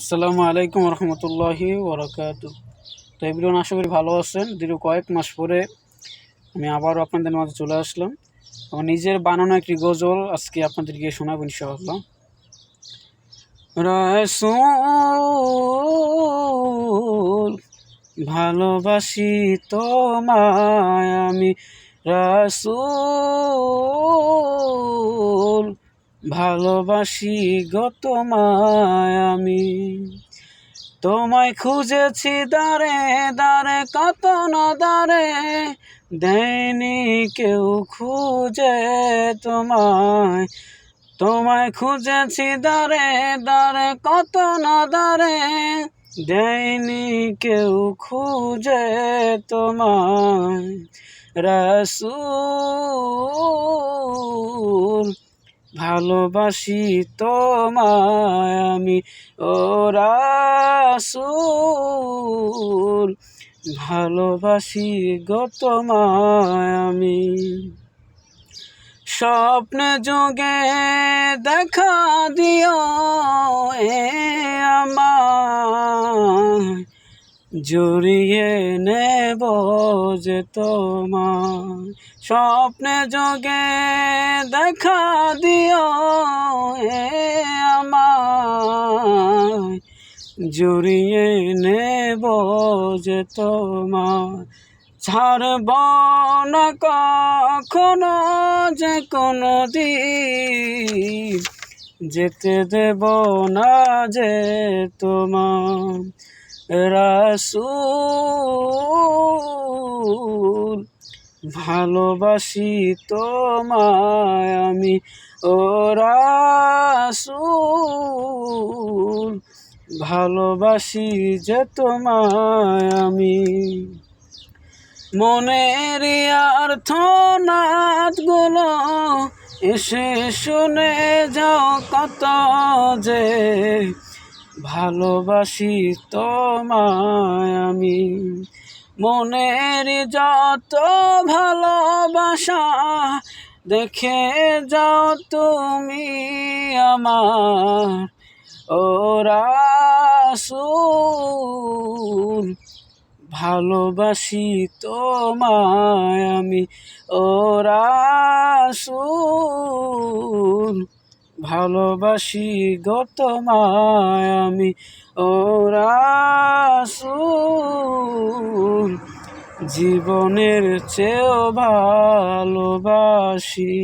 আসসালামু আলাইকুম রহমতুল্লাহি ওবরাকাতুহ। তো এভরিওয়ান, আশা করি ভালো আছেন। দীর্ঘ কয়েক মাস পরে আমি আবারও আপনাদের মাঝে চলে আসলাম। আমার নিজের বানানো একটি গজল আজকে আপনাদেরকে শোনাবো ইনশাআল্লাহ। রাসূল ভালোবাসি তোমায় আমি, রাসূল ভালোবাসি গো তোমায় আমি। তোমায় খুঁজেছি দারে দারে, কত না দারে, দেয়নি কেউ খুঁজে তোমায়। তোমায় খুঁজেছি দারে দারে, কত না দারে, দেয়নি কেউ খুঁজে তোমায়। রাসূল ভালোবাসি তোমায় আমি, ও রাসূল ভালোবাসি গো তোমায় আমি। স্বপ্নে যোগে দেখা দিও এ আমায়, জড়িয়ে নেব যে তোমায়। স্বপ্নে যোগে দেখা দিও এ আমায়, জড়িয়ে নেব যে তোমায়। ছাড়ব না কখনো যে কোনো দিন, যেতে দেব না যে তোমার। রাসূল ভালোবাসি তোমায় আমি, ও রাসূল ভালোবাসি যে তোমায় আমি। মনের আর্তনাদগুলো এসে শুনে যাও, কত যে ভালোবাসি তোমায় আমি। মনের যত ভালোবাসা দেখে যাও তুমি আমার, ও রাসূল ভালোবাসি তোমায় আমি, ও রাসূল ভালোবাসি গো তোমায় আমি, ও রাসূল জীবনের চেয়েও ভালোবাসি।